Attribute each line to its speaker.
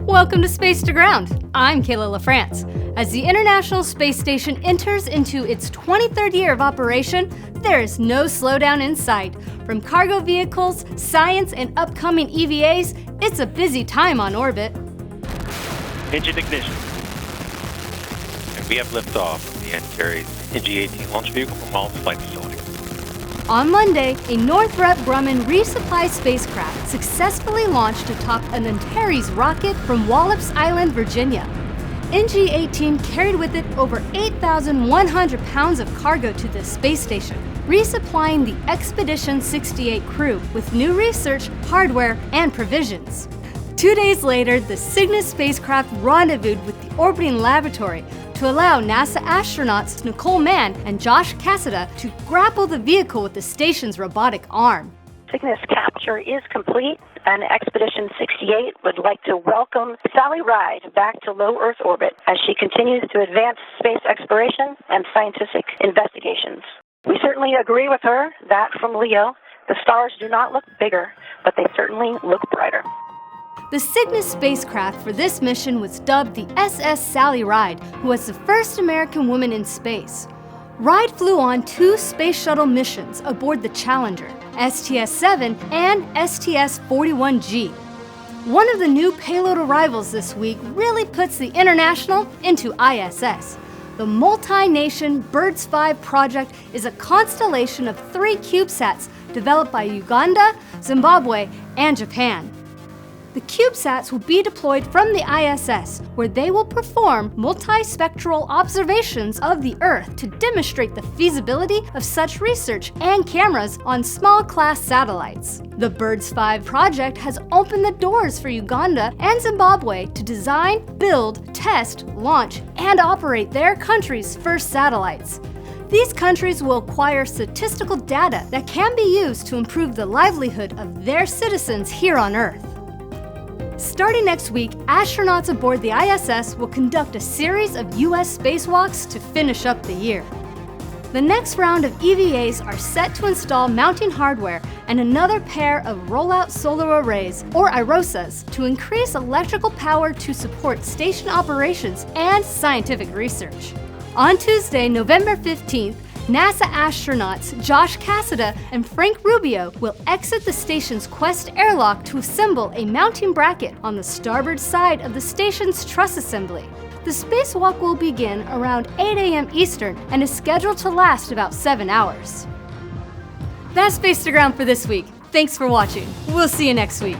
Speaker 1: Welcome to Space to Ground. I'm Kayla LaFrance. As the International Space Station enters into its 23rd year of operation, there is no slowdown in sight. From cargo vehicles, science, and upcoming EVAs, it's a busy time on orbit.
Speaker 2: Engine ignition. And we have liftoff of the Antares NG-18 launch vehicle from Wallops Flight Facility.
Speaker 1: On Monday, a Northrop Grumman resupply spacecraft successfully launched atop an Antares rocket from Wallops Island, Virginia. NG-18 carried with it over 8,100 pounds of cargo to the space station, resupplying the Expedition 68 crew with new research, hardware, and provisions. 2 days later, the Cygnus spacecraft rendezvoused with the orbiting laboratory to allow NASA astronauts Nicole Mann and Josh Cassada to grapple the vehicle with the station's robotic arm.
Speaker 3: Cygnus capture is complete, and Expedition 68 would like to welcome Sally Ride back to low Earth orbit as she continues to advance space exploration and scientific investigations. We certainly agree with her, that from Leo. The stars do not look bigger, but they certainly look brighter.
Speaker 1: The Cygnus spacecraft for this mission was dubbed the SS Sally Ride, who was the first American woman in space. Ride flew on 2 space shuttle missions aboard the Challenger, STS-7 and STS-41G. One of the new payload arrivals this week really puts the International into ISS. The multi-nation BIRDS 5 project is a constellation of 3 CubeSats developed by Uganda, Zimbabwe, and Japan. The CubeSats will be deployed from the ISS, where they will perform multispectral observations of the Earth to demonstrate the feasibility of such research and cameras on small-class satellites. The BIRDS 5 project has opened the doors for Uganda and Zimbabwe to design, build, test, launch, and operate their country's first satellites. These countries will acquire statistical data that can be used to improve the livelihood of their citizens here on Earth. Starting next week, astronauts aboard the ISS will conduct a series of U.S. spacewalks to finish up the year. The next round of EVAs are set to install mounting hardware and another pair of rollout solar arrays, or IROSAs, to increase electrical power to support station operations and scientific research. On Tuesday, November 15th, NASA astronauts Josh Cassada and Frank Rubio will exit the station's Quest airlock to assemble a mounting bracket on the starboard side of the station's truss assembly. The spacewalk will begin around 8 a.m. Eastern and is scheduled to last about 7 hours. That's Space to Ground for this week. Thanks for watching. We'll see you next week.